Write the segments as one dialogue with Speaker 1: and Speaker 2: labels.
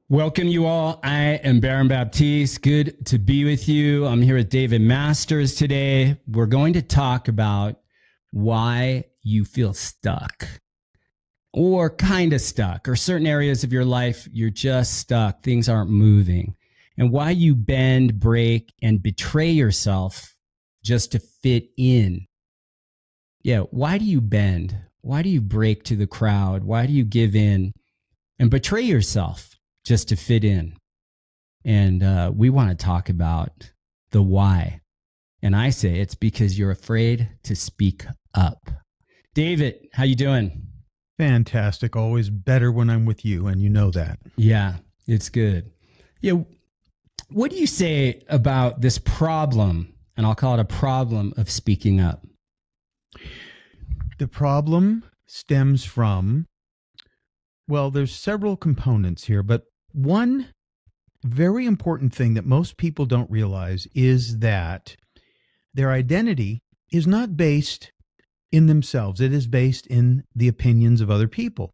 Speaker 1: Welcome, you all. I am Baron Baptiste. Good to be with you. I'm here with David Masters today. We're going to talk about why you feel stuck or kind of stuck, or certain areas of your life you're just stuck. Things aren't moving, and why you bend, break, and betray yourself just to fit in. Yeah, why do you bend? Why do you break to the crowd? Why do you give in and betray yourself just to fit in? And we want to talk about the why. And I say it's because you're afraid to speak up. David, how you doing?
Speaker 2: Fantastic. Always better when I'm with you, and you know that.
Speaker 1: Yeah, it's good. Yeah, what do you say about this problem, and I'll call it a problem, of speaking up?
Speaker 2: The problem stems from, well, there's several components here, but one very important thing that most people don't realize is that their identity is not based in themselves. It is based in the opinions of other people.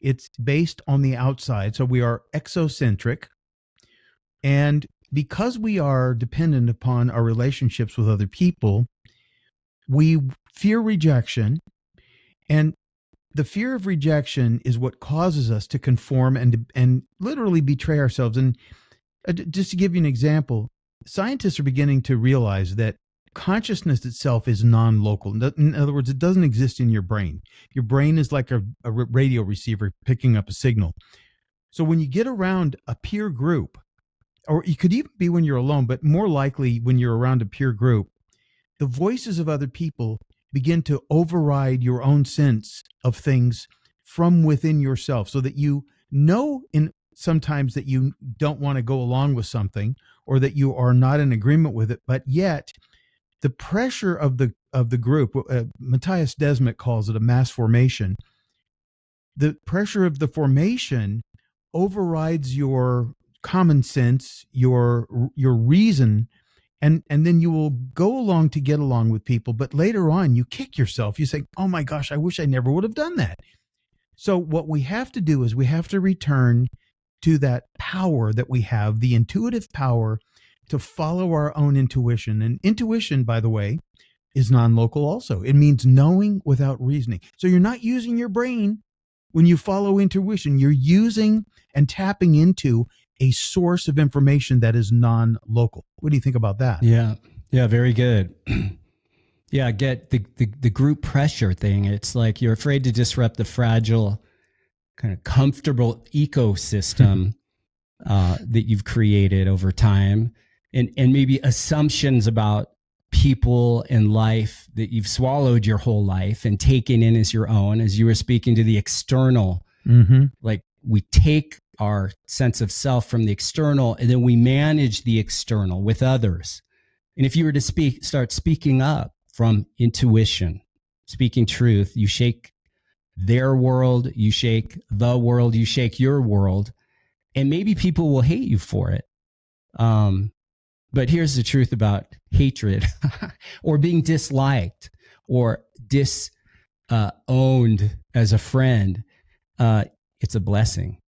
Speaker 2: It's based on the outside. So we are exocentric. And because we are dependent upon our relationships with other people, we fear rejection. And the fear of rejection is what causes us to conform and literally betray ourselves. And just to give you an example, scientists are beginning to realize that consciousness itself is non-local. In other words, it doesn't exist in your brain. Your brain is like a radio receiver picking up a signal. So when you get around a peer group, or it could even be when you're alone, but more likely when you're around a peer group, the voices of other people begin to override your own sense of things from within yourself, so that you know sometimes that you don't want to go along with something, or that you are not in agreement with it, but yet the pressure of the group, Matthias Desmet calls it a mass formation. The pressure of the formation overrides your common sense, your reason, and then you will go along to get along with people, but later on you kick yourself. You say, oh my gosh, I wish I never would have done that. So what we have to do is we have to return to that power that we have, the intuitive power to follow our own intuition. And intuition, by the way, is non-local also. It means knowing without reasoning. So you're not using your brain when you follow intuition. You're using and tapping into a source of information that is non-local. What do you think about that?
Speaker 1: Yeah, very good. Yeah, get the group pressure thing. It's like you're afraid to disrupt the fragile, kind of comfortable ecosystem that you've created over time, and maybe assumptions about people and life that you've swallowed your whole life and taken in as your own. As you were speaking to the external, like we take our sense of self from the external, and then we manage the external with others. And if you were to start speaking up from intuition, speaking truth, you shake their world, you shake the world, you shake your world, and maybe people will hate you for it. But here's the truth about hatred or being disliked or disowned as a friend. It's a blessing.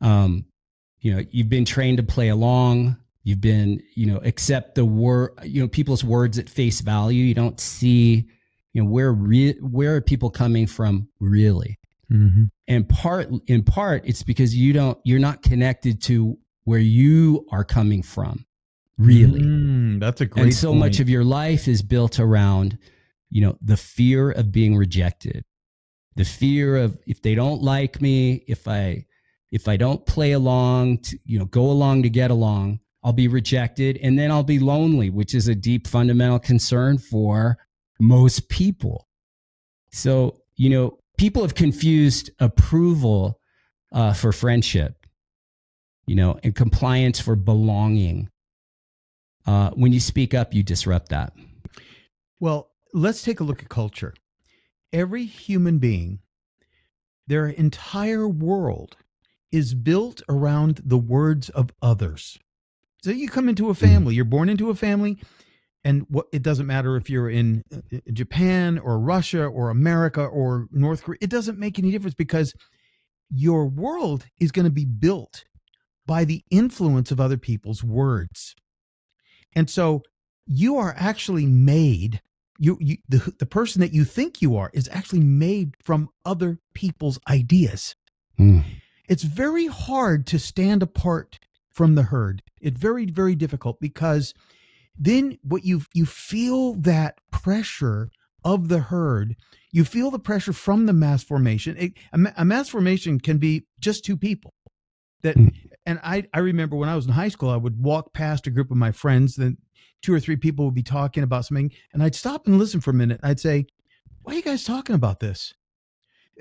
Speaker 1: You've been trained to play along. You've been, accept the word, people's words at face value. You don't see, where are people coming from really? Mm-hmm. And in part, it's because you're not connected to where you are coming from, really.
Speaker 2: That's a great
Speaker 1: And so
Speaker 2: point.
Speaker 1: much of your life is built around, the fear of being rejected, the fear of, if they don't like me, if I don't play along, go along to get along, I'll be rejected, and then I'll be lonely, which is a deep fundamental concern for most people. So, people have confused approval for friendship, and compliance for belonging. When you speak up, you disrupt that.
Speaker 2: Well, let's take a look at culture. Every human being, their entire world is built around the words of others. So you come into a family, you're born into a family, and it doesn't matter if you're in Japan or Russia or America or North Korea. It doesn't make any difference, because your world is going to be built by the influence of other people's words. And so you are actually made, the person that you think you are is actually made from other people's ideas.
Speaker 1: Mm.
Speaker 2: It's very hard to stand apart from the herd. It's very, very difficult, because then what you feel that pressure of the herd, you feel the pressure from the mass formation. A mass formation can be just two people. That, and I remember when I was in high school, I would walk past a group of my friends, then two or three people would be talking about something, and I'd stop and listen for a minute. I'd say, "Why are you guys talking about this?"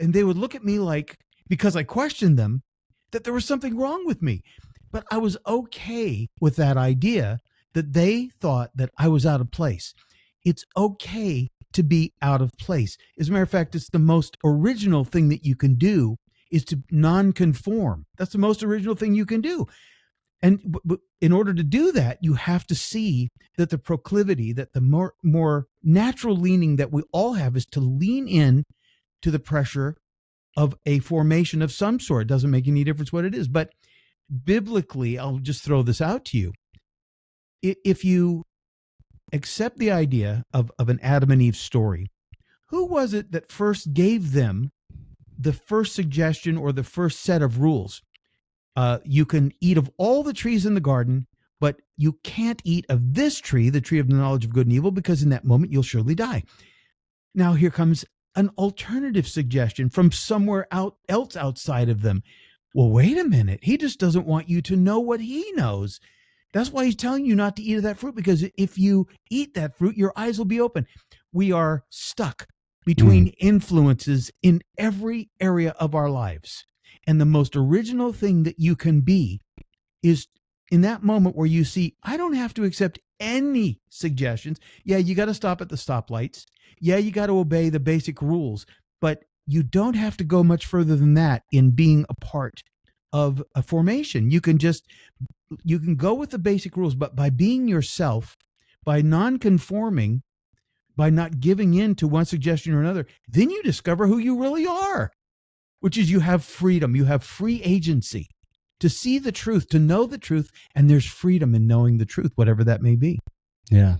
Speaker 2: And they would look at me like, because I questioned them, that there was something wrong with me. But I was okay with that idea that they thought that I was out of place. It's okay to be out of place. As a matter of fact, it's the most original thing that you can do, is to non-conform. That's the most original thing you can do. And in order to do that, you have to see that the proclivity, that the more natural leaning that we all have, is to lean in to the pressure of a formation of some sort. It doesn't make any difference what it is. But biblically, I'll just throw this out to you. If you accept the idea of an Adam and Eve story, who was it that first gave them the first suggestion or the first set of rules? You can eat of all the trees in the garden, but you can't eat of this tree, the tree of the knowledge of good and evil, because in that moment you'll surely die. Now here comes an alternative suggestion from somewhere else outside of them. Well, wait a minute. He just doesn't want you to know what he knows. That's why he's telling you not to eat of that fruit, because if you eat that fruit, your eyes will be open. We are stuck between influences in every area of our lives. And the most original thing that you can be is in that moment where you see, I don't have to accept any suggestions. Yeah, you got to stop at the stoplights. Yeah, you got to obey the basic rules, but you don't have to go much further than that in being a part of a formation. You can go with the basic rules, but by being yourself, by non-conforming, by not giving in to one suggestion or another, then you discover who you really are, which is you have freedom. You have free agency to see the truth, to know the truth, and there's freedom in knowing the truth, whatever that may be.
Speaker 1: Yeah.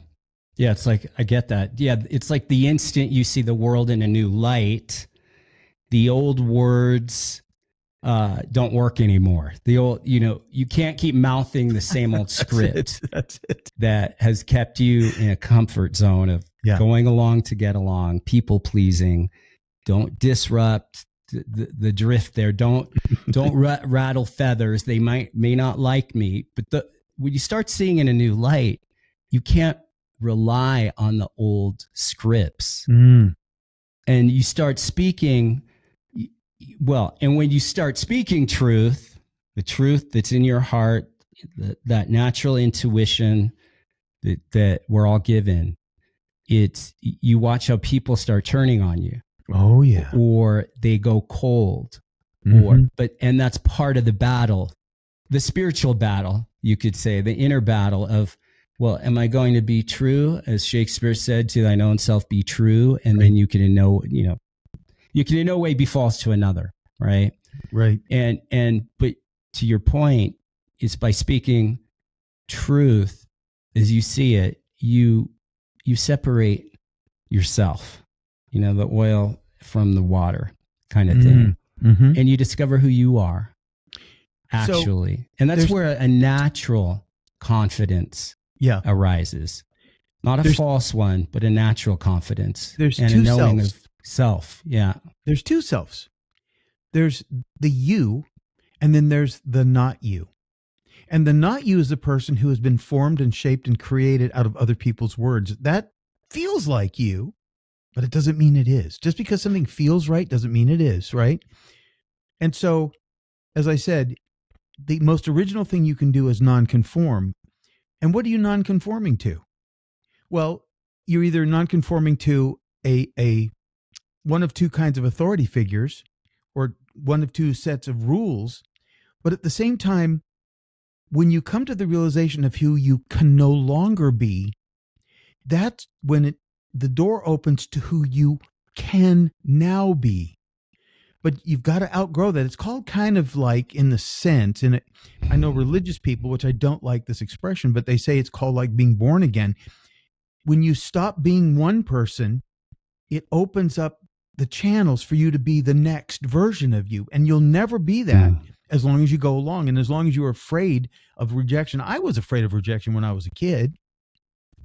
Speaker 1: Yeah, it's like, I get that. Yeah, it's like the instant you see the world in a new light, the old words don't work anymore. The old, you can't keep mouthing the same old script.
Speaker 2: That's it.
Speaker 1: That has kept you in a comfort zone of going along to get along, people pleasing. Don't disrupt the drift there. Don't rattle feathers. They may not like me, but when you start seeing in a new light, you can't rely on the old scripts. And you start speaking, and when you start speaking truth, the truth that's in your heart, that natural intuition that we're all given, you watch how people start turning on you.
Speaker 2: Oh yeah.
Speaker 1: Or they go cold. And that's part of the battle, the spiritual battle, you could say, the inner battle of, well, am I going to be true? As Shakespeare said, to thine own self be true. And then you can in no way be false to another. Right.
Speaker 2: Right.
Speaker 1: But to your point, is by speaking truth as you see it, you separate yourself, the oil from the water kind of thing. And you discover who you are actually. And that's where a natural confidence arises. Not a false one, but a natural confidence.
Speaker 2: There's
Speaker 1: and
Speaker 2: two
Speaker 1: a knowing
Speaker 2: selves.
Speaker 1: Of self. Yeah.
Speaker 2: There's two selves. There's the you, and then there's the not you. And the not you is the person who has been formed and shaped and created out of other people's words. That feels like you, but it doesn't mean it is. Just because something feels right doesn't mean it is, right? And so, as I said, the most original thing you can do is non-conform. And what are you non-conforming to? Well, you're either non-conforming to a one of two kinds of authority figures, or one of two sets of rules. But at the same time, when you come to the realization of who you can no longer be, that's when the door opens to who you can now be. but you've got to outgrow that. It's called kind of like in the sense, and I know religious people, which I don't like this expression, but they say it's called like being born again. When you stop being one person, it opens up the channels for you to be the next version of you. And you'll never be that as long as you go along. And as long as you're afraid of rejection. I was afraid of rejection when I was a kid.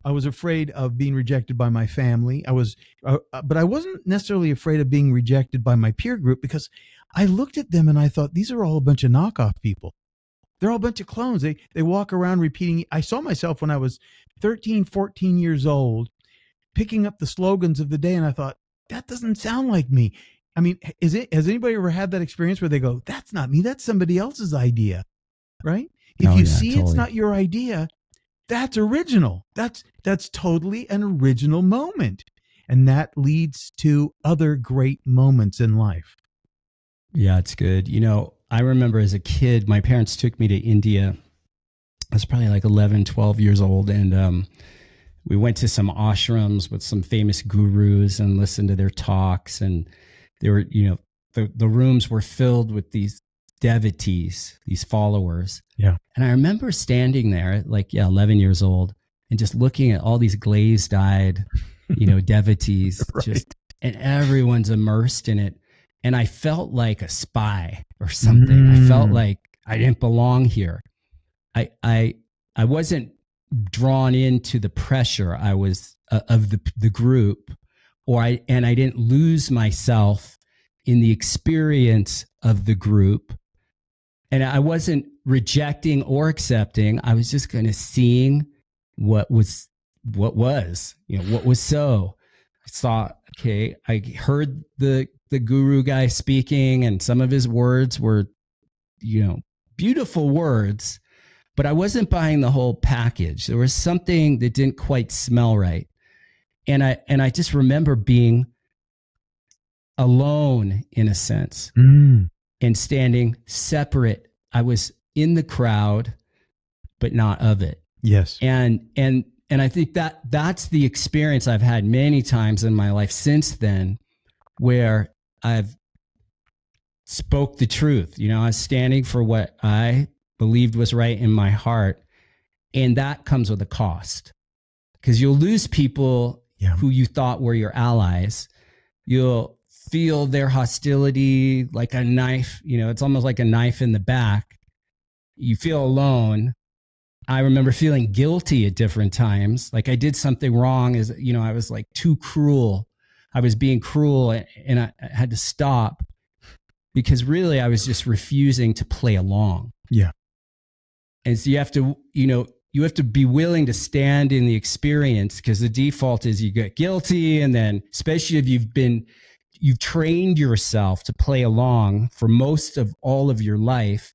Speaker 2: I was afraid of being rejected by my family. But I wasn't necessarily afraid of being rejected by my peer group, because I looked at them and I thought, these are all a bunch of knockoff people. They're all a bunch of clones. They walk around repeating. I saw myself when I was 13, 14 years old, picking up the slogans of the day. And I thought, that doesn't sound like me. I mean, has anybody ever had that experience where they go, that's not me, that's somebody else's idea, right? If you see totally. It's not your idea, that's original. That's totally an original moment. And that leads to other great moments in life.
Speaker 1: Yeah, it's good. You know, I remember as a kid, my parents took me to India. I was probably like 11, 12 years old. And we went to some ashrams with some famous gurus and listened to their talks. And they were, you know, the rooms were filled with these devotees, these followers.
Speaker 2: Yeah.
Speaker 1: And I remember standing there like, 11 years old and just looking at all these glazed-eyed, devotees, right. And everyone's immersed in it. And I felt like a spy or something. I felt like I didn't belong here. I wasn't drawn into the pressure I was of the group, and I didn't lose myself in the experience of the group. And I wasn't rejecting or accepting. I was just kind of seeing what was, what was so. I saw, okay, I heard the guru guy speaking, and some of his words were, beautiful words, but I wasn't buying the whole package. There was something that didn't quite smell right. And I just remember being alone in a sense and standing separate. I was in the crowd, but not of it.
Speaker 2: Yes.
Speaker 1: And I think that's the experience I've had many times in my life since then, where I've spoke the truth. I was standing for what I believed was right in my heart. And that comes with a cost, because you'll lose people who you thought were your allies. You'll feel their hostility like a knife. It's almost like a knife in the back. You feel alone. I remember feeling guilty at different times. Like I did something wrong, I was like too cruel. I was being cruel, and I had to stop, because really I was just refusing to play along.
Speaker 2: Yeah.
Speaker 1: And so you have to be willing to stand in the experience, because the default is you get guilty. And then especially if you've trained yourself to play along for most of all of your life,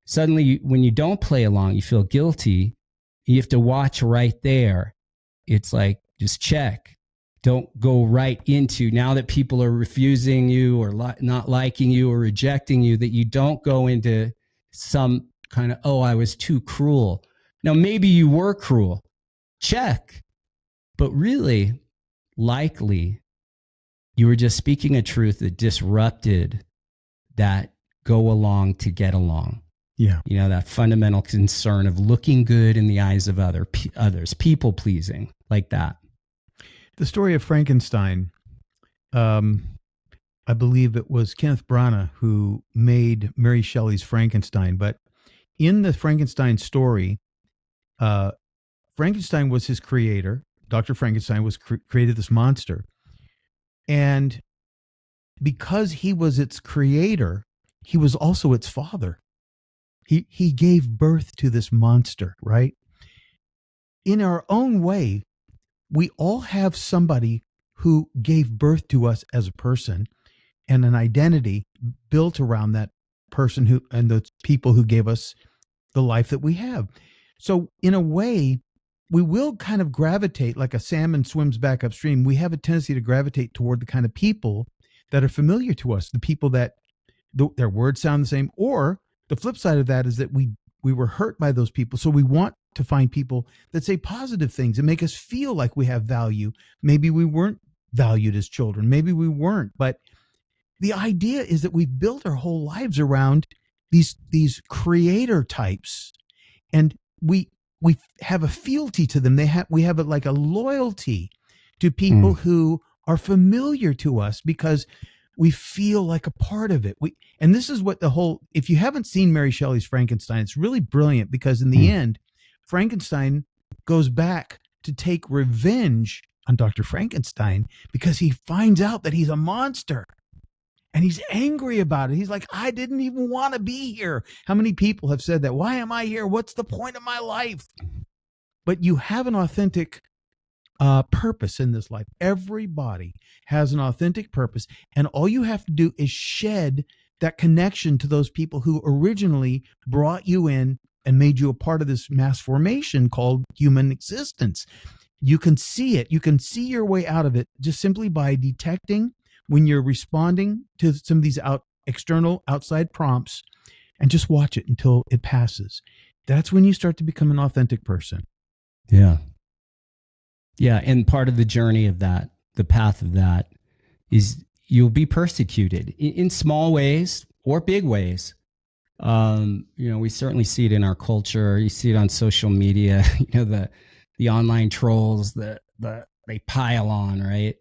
Speaker 1: suddenly when you don't play along, you feel guilty. You have to watch right there. It's like, just check. Don't go right into, now that people are refusing you or not liking you or rejecting you, that you don't go into some kind of, I was too cruel. Now, maybe you were cruel. Check. But really, likely, you were just speaking a truth that disrupted that go along to get along.
Speaker 2: Yeah.
Speaker 1: That fundamental concern of looking good in the eyes of others, people pleasing, like that.
Speaker 2: The story of Frankenstein, I believe it was Kenneth Branagh who made Mary Shelley's Frankenstein. But in the Frankenstein story, Frankenstein was his creator. Dr. Frankenstein created this monster. And because he was its creator, he was also its father. He gave birth to this monster, right? In our own way, we all have somebody who gave birth to us as a person, and an identity built around that person and the people who gave us the life that we have. So in a way, we will kind of gravitate, like a salmon swims back upstream. We have a tendency to gravitate toward the kind of people that are familiar to us, the people that their words sound the same. Or the flip side of that is that we were hurt by those people. So we want to find people that say positive things and make us feel like we have value. Maybe we weren't valued as children. Maybe we weren't. But the idea is that we've built our whole lives around these creator types, and we have a fealty to them. We have like a loyalty to people who are familiar to us because we feel like a part of it. And this is what if you haven't seen Mary Shelley's Frankenstein, it's really brilliant because in the end, Frankenstein goes back to take revenge on Dr. Frankenstein because he finds out that he's a monster. And he's angry about it. He's like, I didn't even want to be here. How many people have said that? Why am I here? What's the point of my life? But you have an authentic purpose in this life. Everybody has an authentic purpose. And all you have to do is shed that connection to those people who originally brought you in and made you a part of this mass formation called human existence. You can see it. You can see your way out of it just simply by detecting when you're responding to some of these external outside prompts, and just watch it until it passes. That's when you start to become an authentic person.
Speaker 1: Yeah. Yeah. And part of the journey of that, the path of that, is you'll be persecuted in small ways or big ways. We certainly see it in our culture. You see it on social media, the online trolls that they pile on, right?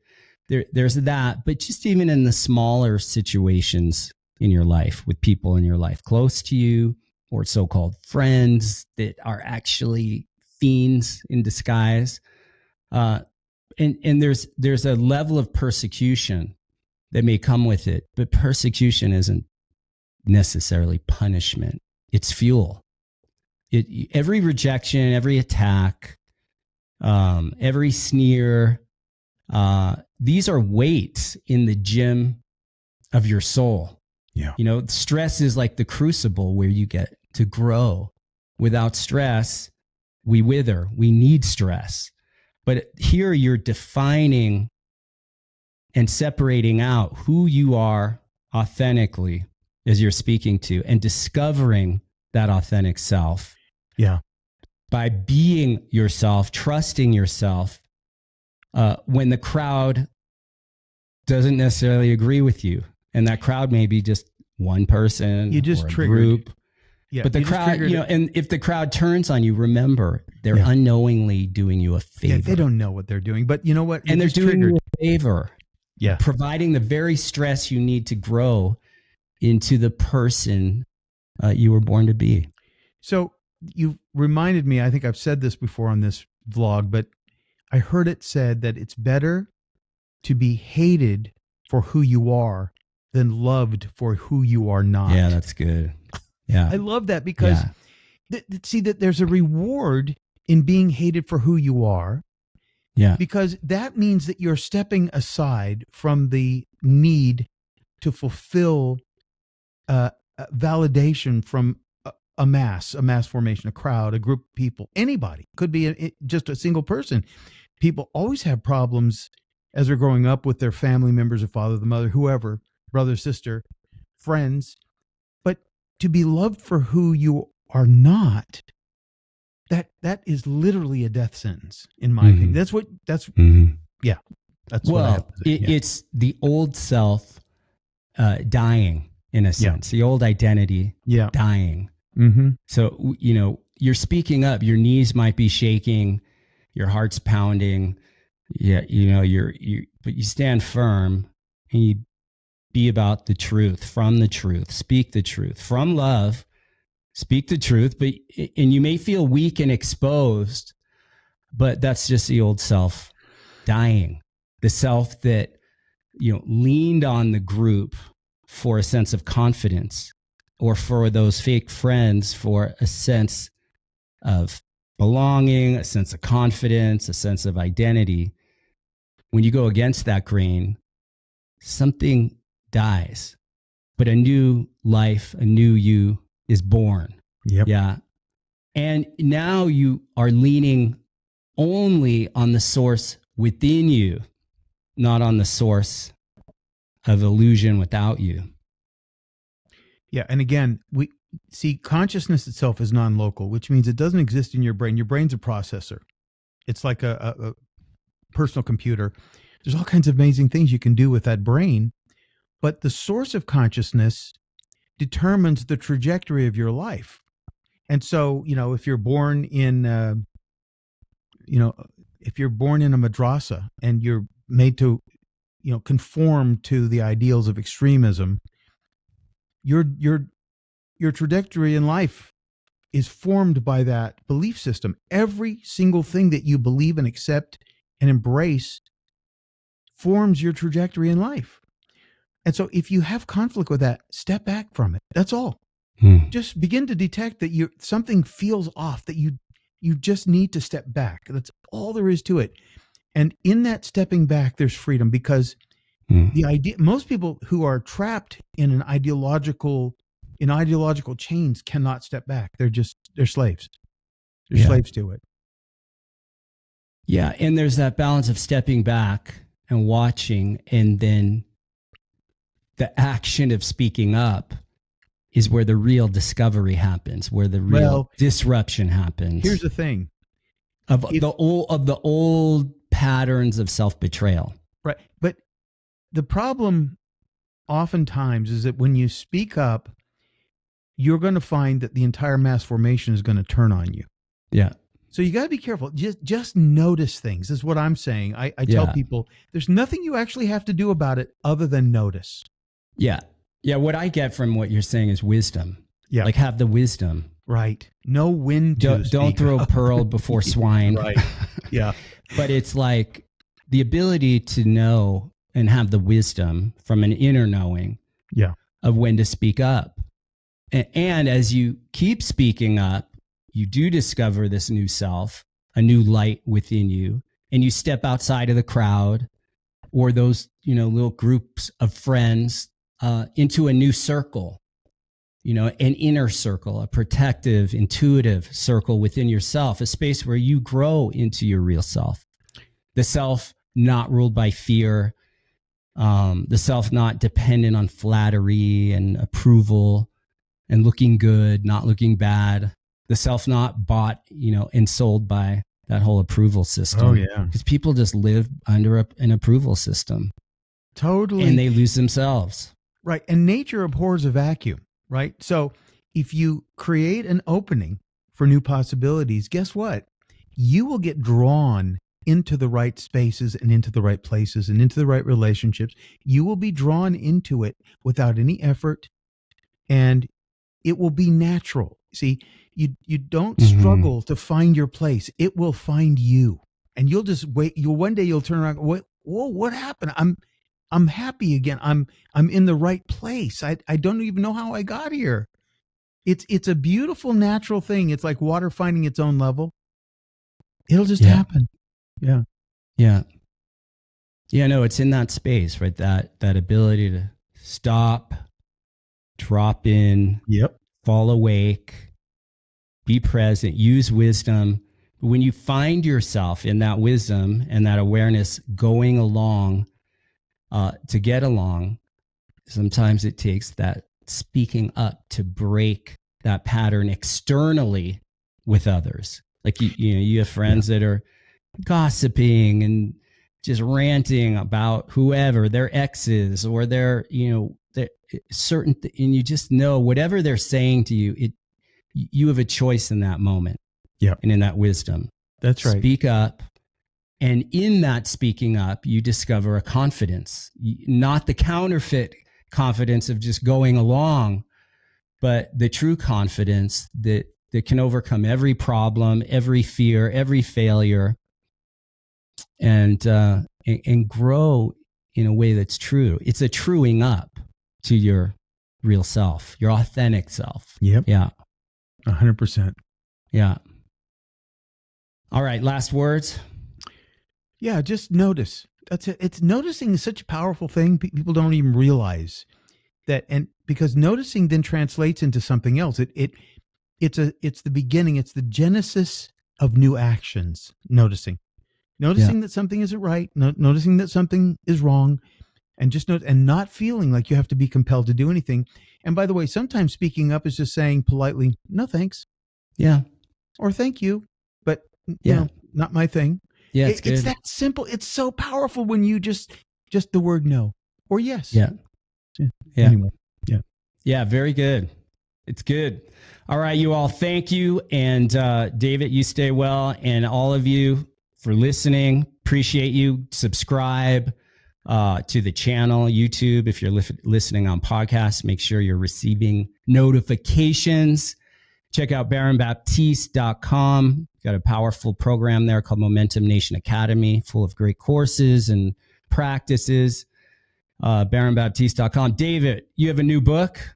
Speaker 1: There's that, but just even in the smaller situations in your life with people in your life close to you or so-called friends that are actually fiends in disguise. And there's a level of persecution that may come with it, but persecution isn't necessarily punishment. It's fuel. Every rejection, every attack, every sneer, these are weights in the gym of your soul.
Speaker 2: Yeah.
Speaker 1: Stress is like the crucible where you get to grow. Without stress, we wither. We need stress. But here you're defining and separating out who you are authentically as you're speaking to, and discovering that authentic self.
Speaker 2: Yeah.
Speaker 1: By being yourself, trusting yourself, when the crowd doesn't necessarily agree with you. And that crowd may be just one person
Speaker 2: you just
Speaker 1: or a
Speaker 2: triggered.
Speaker 1: group.
Speaker 2: Yeah,
Speaker 1: but the crowd, and if the crowd turns on you, remember, they're unknowingly doing you a favor.
Speaker 2: Yeah, they don't know what they're doing, but you know what?
Speaker 1: And they're doing you a favor.
Speaker 2: Yeah.
Speaker 1: Providing the very stress you need to grow into the person you were born to be.
Speaker 2: So you reminded me, I think I've said this before on this vlog, but I heard it said that it's better to be hated for who you are than loved for who you are not.
Speaker 1: Yeah, that's good. Yeah.
Speaker 2: I love that because see that there's a reward in being hated for who you are.
Speaker 1: Yeah.
Speaker 2: Because that means that you're stepping aside from the need to fulfill validation from a mass formation, a crowd, a group of people, anybody. Could be just a single person. People always have problems as they're growing up with their family members, a father, the mother, whoever, brother, sister, friends. But to be loved for who you are not, that is literally a death sentence, in my opinion. That's what I have to say.
Speaker 1: It's the old self dying, in a sense, the old identity dying.
Speaker 2: Mm-hmm.
Speaker 1: So, you're speaking up, your knees might be shaking, your heart's pounding. Yeah. But you stand firm and you be about the truth, from the truth, speak the truth from love, speak the truth. And you may feel weak and exposed, but that's just the old self dying. The self that, leaned on the group for a sense of confidence, or for those fake friends for a sense of belonging, a sense of confidence, a sense of identity. When you go against that grain, something dies, but a new life, a new you is born.
Speaker 2: Yep.
Speaker 1: Yeah. And now you are leaning only on the source within you, not on the source of illusion without you.
Speaker 2: Yeah. And again, we see consciousness itself is non-local, which means it doesn't exist in your brain. Your brain's a processor. It's like a personal computer. There's all kinds of amazing things you can do with that brain. but the source of consciousness determines the trajectory of your life. And so, if you're born in, if you're born in a madrasa and you're made to, conform to the ideals of extremism, your trajectory in life is formed by that belief system. Every single thing that you believe and accept and embrace forms your trajectory in life. And so if you have conflict with that, step back from it. That's all. Just begin to detect that something feels off, that you just need to step back. That's all there is to it. And in that stepping back, there's freedom, because the idea, most people who are trapped in ideological chains cannot step back. They're slaves. They're slaves to it.
Speaker 1: Yeah. And there's that balance of stepping back and watching, and then the action of speaking up is where the real discovery happens, where the real disruption happens.
Speaker 2: Here's the thing.
Speaker 1: Of the old patterns of self-betrayal.
Speaker 2: Right. But the problem oftentimes is that when you speak up, you're going to find that the entire mass formation is going to turn on you.
Speaker 1: Yeah.
Speaker 2: So you got to be careful. Just notice things is what I'm saying. I tell people there's nothing you actually have to do about it other than notice.
Speaker 1: Yeah. Yeah. What I get from what you're saying is wisdom.
Speaker 2: Yeah.
Speaker 1: Like, have the wisdom.
Speaker 2: Right. Know when to
Speaker 1: don't throw pearl before swine.
Speaker 2: Right. Yeah.
Speaker 1: But it's like the ability to know and have the wisdom from an inner knowing of when to speak up. And as you keep speaking up, you do discover this new self, a new light within you, and you step outside of the crowd or those, little groups of friends into a new circle, an inner circle, a protective, intuitive circle within yourself, a space where you grow into your real self, the self not ruled by fear, the self not dependent on flattery and approval and looking good, not looking bad, the self not bought, and sold by that whole approval system.
Speaker 2: Oh, yeah.
Speaker 1: Because people just live under an approval system.
Speaker 2: Totally.
Speaker 1: And they lose themselves.
Speaker 2: Right. And nature abhors a vacuum, right? So if you create an opening for new possibilities, guess what? You will get drawn into the right spaces and into the right places and into the right relationships. You will be drawn into it without any effort, and it will be natural. See, you don't struggle to find your place. It will find you, and you'll just wait. One day you'll turn around. Whoa, what happened? I'm happy again. I'm in the right place. I don't even know how I got here. It's a beautiful natural thing. It's like water finding its own level. It'll just happen. Yeah.
Speaker 1: Yeah. Yeah, no, it's in that space, right? That ability to stop, drop in, fall awake, be present, use wisdom. When you find yourself in that wisdom and that awareness going along to get along, sometimes it takes that speaking up to break that pattern externally with others. Like you have friends that are gossiping and just ranting about whoever their exes or their certain and you just know whatever they're saying to you, you have a choice in that moment. And in that wisdom.
Speaker 2: That's right.
Speaker 1: Speak up. And in that speaking up, you discover a confidence, not the counterfeit confidence of just going along, but the true confidence that can overcome every problem, every fear, every failure, and grow in a way that's true. It's a truing up to your real self, your authentic self.
Speaker 2: Yep.
Speaker 1: Yeah.
Speaker 2: 100%.
Speaker 1: Yeah. All right. Last words.
Speaker 2: Yeah. Just notice. That's it. It's noticing is such a powerful thing. People don't even realize that. And because noticing then translates into something else. It's the beginning. It's the genesis of new actions. Noticing that something isn't right, noticing that something is wrong, and just and not feeling like you have to be compelled to do anything. And by the way, sometimes speaking up is just saying politely, no thanks.
Speaker 1: Yeah.
Speaker 2: Or thank you, but not my thing.
Speaker 1: Yeah,
Speaker 2: it's that simple. It's so powerful when you just the word no or yes.
Speaker 1: Yeah. Yeah.
Speaker 2: Anyway, yeah.
Speaker 1: Yeah, very good. It's good. All right, you all, thank you. And David, you stay well. And all of you for listening, appreciate you. Subscribe to the channel, YouTube. If you're listening on podcasts, make sure you're receiving notifications. Check out baronbaptiste.com. Got a powerful program there called Momentum Nation Academy, full of great courses and practices. baronbaptiste.com. David, you have a new book?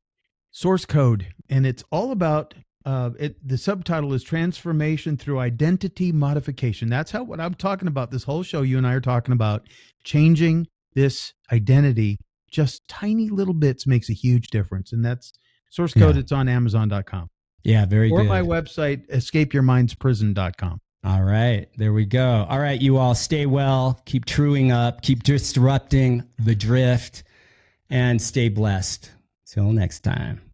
Speaker 2: Source Code, and it's all about the subtitle is Transformation Through Identity Modification. That's what I'm talking about. This whole show, you and I are talking about changing this identity. Just tiny little bits makes a huge difference. And that's Source Code. Yeah. It's on Amazon.com.
Speaker 1: Yeah, very good.
Speaker 2: Or my website, escapeyourmindsprison.com.
Speaker 1: All right, there we go. All right, you all stay well, keep truing up, keep disrupting the drift, and stay blessed. Till next time.